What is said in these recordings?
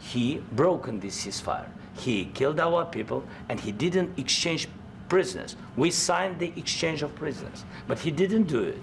he broken this ceasefire. He killed our people, and he didn't exchange prisoners. We signed the exchange of prisoners, but he didn't do it.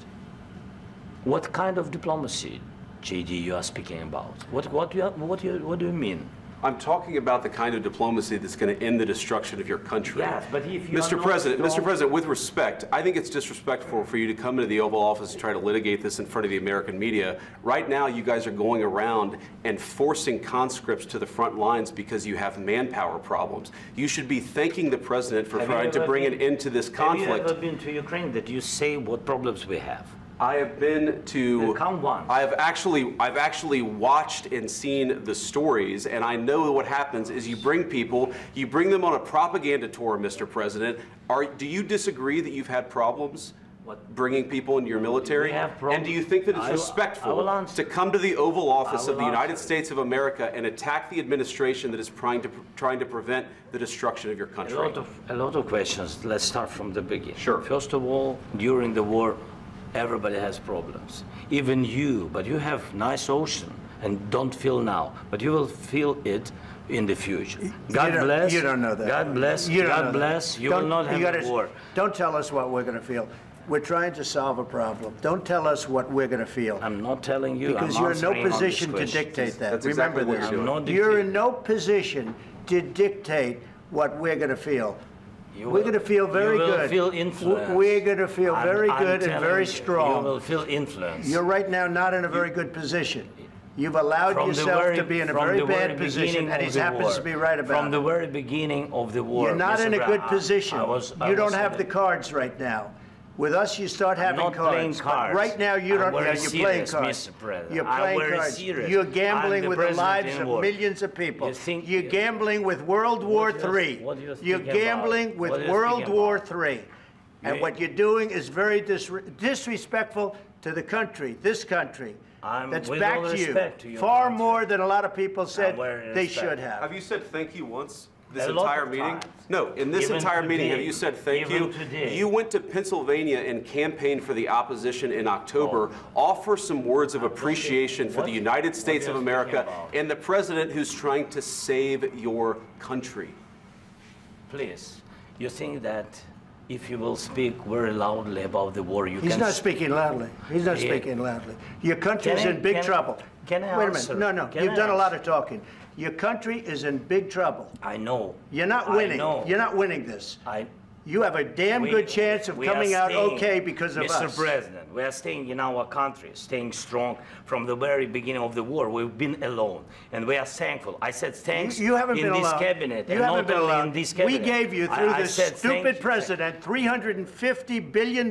What kind of diplomacy, JD, you are speaking about? What do you mean? I'm talking about the kind of diplomacy that's going to end the destruction of your country. Yes, but if you Mr. President, with respect, I think it's disrespectful for you to come into the Oval Office and try to litigate this in front of the American media. Right now, you guys are going around and forcing conscripts to the front lines because you have manpower problems. You should be thanking the President for trying to bring an end to this conflict. Have you ever been to Ukraine that you say what problems we have? I have been to. Count once. I've actually watched and seen the stories, and I know what happens is you bring them on a propaganda tour, Mr. President. Do you disagree that you've had problems bringing people into your military? And do you think that it's respectful to come to the Oval Office of the United States of America and attack the administration that is trying to prevent the destruction of your country? A lot of questions. Let's start from the beginning. Sure. First of all, during the war, everybody has problems, even you, but you have nice ocean and don't feel now, but you will feel it in the future. God bless. You don't know that. God bless. God bless. You will not have a war. Don't tell us what we're going to feel. We're trying to solve a problem. Don't tell us what we're going to feel. I'm not telling you. Because you're in no position to dictate that. That's Remember exactly this. You're in no position to dictate what we're going to feel. We're going to feel very good. You will feel influence. We're going to feel very good and very strong. You will feel influence. You're right now not in a very good position. You've allowed yourself to be in a very bad position, and he happens to be right about it. From the very beginning of the war. You're not in a good position. You don't have the cards right now. With us, you start having cards. Playing cards. But right now, you don't. You're playing cards. Mr. President. You're playing cards. Serious. You're gambling with the lives of millions of people. You're gambling with World War III. You're gambling with World War III. And what you're doing is very disrespectful to the country, this country. That's back to you. Far more than a lot of people said they should have. Have you said thank you once? This entire meeting? No, in this entire meeting, have you said thank you? You went to Pennsylvania and campaigned for the opposition in October. Offer some words of appreciation for the United States of America and the president who's trying to save your country. Please, you think that if you will speak very loudly about the war, you can... He's not speaking loudly. He's not speaking loudly. Your country is in big trouble. Can I Wait a minute. No. You've done a lot of talking. Your country is in big trouble. I know. You're not winning. You're not winning this. You have a damn good chance of coming out okay because of us. Mr. President, we are staying in our country, staying strong from the very beginning of the war. We've been alone, and we are thankful. I said thanks you haven't been in this alone. cabinet. You haven't been alone. In this cabinet. We gave you, through this stupid president, $350 billion.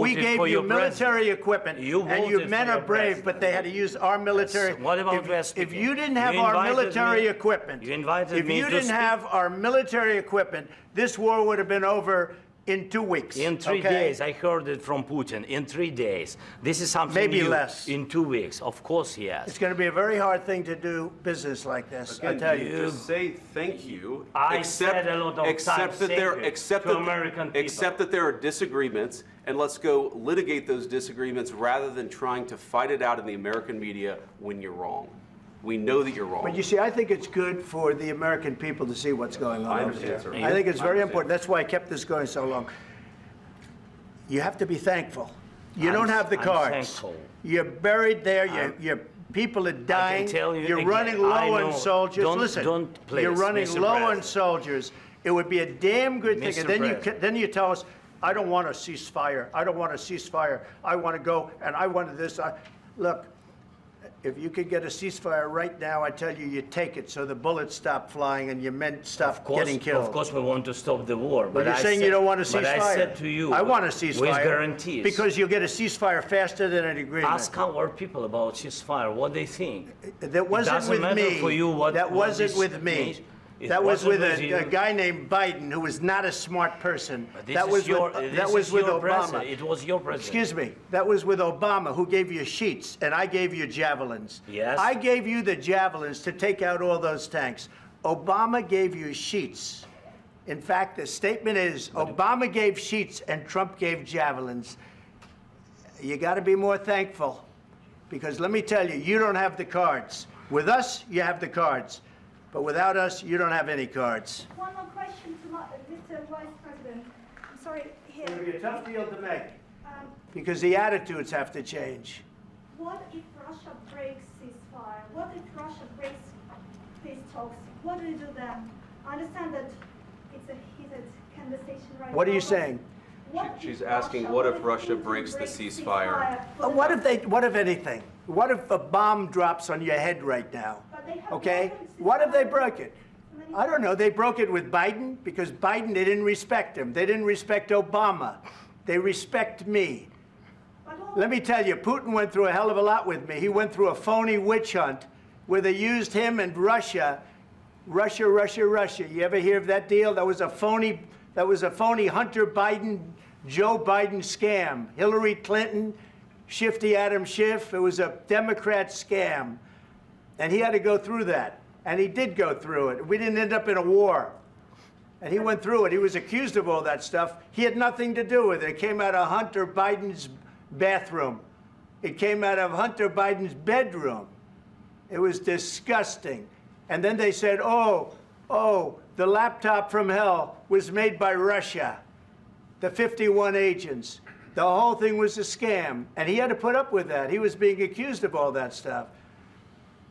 We gave you military equipment, and your men are brave, but they had to use our military. Yes. What about if you didn't have our military equipment, if you didn't have our military equipment, this war would have been over in 2 weeks. In 3 days. I heard it from Putin. In 3 days. This is something maybe new. Less. In 2 weeks. Of course, yes. It's going to be a very hard thing to do business like this. Again, I tell you. Just say thank you. I said a lot of except that there are disagreements, and let's go litigate those disagreements rather than trying to fight it out in the American media when you're wrong. We know that you're wrong. But you see, I think it's good for the American people to see what's going on. I understand, sir. I think it's very important. That's why I kept this going so long. You have to be thankful. You don't have the cards. Thankful. You're buried there. Your people are dying. I can tell you you're again, running low on soldiers. Listen, you're running Mr. low President. on soldiers. It would be a damn good thing. Mr. And then you tell us, I don't want a ceasefire. I don't want a ceasefire. I want to go, and I want this. Look. If you could get a ceasefire right now, I tell you, you take it so the bullets stop flying and your men stop getting killed. Of course, we want to stop the war. But you're saying you don't want a ceasefire. But I said to you, I want a ceasefire. With guarantees. Because you'll get a ceasefire faster than an agreement. Ask our people about ceasefire, what they think. That wasn't with me. That wasn't with me. That was with a guy named Biden, who was not a smart person. That was with Obama. It was your president. Excuse me. That was with Obama, who gave you sheets, and I gave you javelins. Yes. I gave you the javelins to take out all those tanks. Obama gave you sheets. In fact, the statement is Obama gave sheets and Trump gave javelins. You got to be more thankful, because let me tell you, you don't have the cards. With us, you have the cards. But without us, you don't have any cards. One more question to Mr. Vice President. I'm sorry, here. It'll be a tough deal to make. Because the attitudes have to change. What if Russia breaks ceasefire? What if Russia breaks peace talks? What do you do then? I understand that it's a heated conversation right now. What are you saying? She's asking, what if Russia breaks the ceasefire? What if anything? What if a bomb drops on your head right now? Okay? What if they broke it? I don't know. They broke it with Biden because Biden, they didn't respect him. They didn't respect Obama. They respect me. Let me tell you, Putin went through a hell of a lot with me. He went through a phony witch hunt where they used him and Russia. Russia. You ever hear of that deal? That was a phony Hunter Biden, Joe Biden scam. Hillary Clinton, Shifty Adam Schiff. It was a Democrat scam. And he had to go through that. And he did go through it. We didn't end up in a war. And he went through it. He was accused of all that stuff. He had nothing to do with it. It came out of Hunter Biden's bathroom. It came out of Hunter Biden's bedroom. It was disgusting. And then they said, oh, the laptop from hell was made by Russia, the 51 agents. The whole thing was a scam. And he had to put up with that. He was being accused of all that stuff.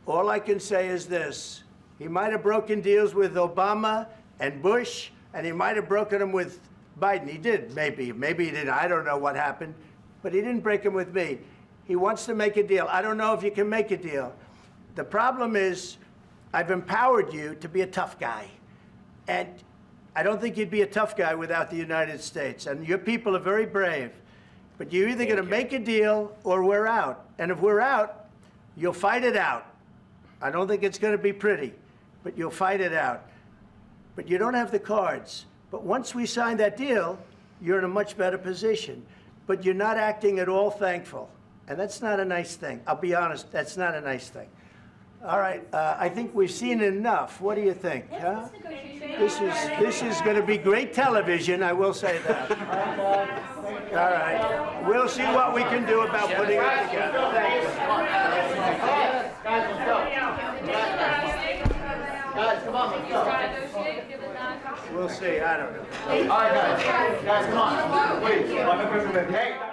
All I can say is this. He might have broken deals with Obama and Bush, and he might have broken them with Biden. He did, maybe. Maybe he didn't. I don't know what happened. But he didn't break them with me. He wants to make a deal. I don't know if you can make a deal. The problem is I've empowered you to be a tough guy. And I don't think you'd be a tough guy without the United States. And your people are very brave. But you're either going to make a deal or we're out. And if we're out, you'll fight it out. I don't think it's going to be pretty, but you'll fight it out. But you don't have the cards. But once we sign that deal, you're in a much better position. But you're not acting at all thankful. And that's not a nice thing. I'll be honest, that's not a nice thing. All right, I think we've seen enough. What do you think? Huh? This is going to be great television, I will say that. All right. We'll see what we can do about putting it together. Thank you. Guys, let's go. Guys, come on, let's go. We'll see. I don't know. All right, guys. Guys, come on. Please. Hey.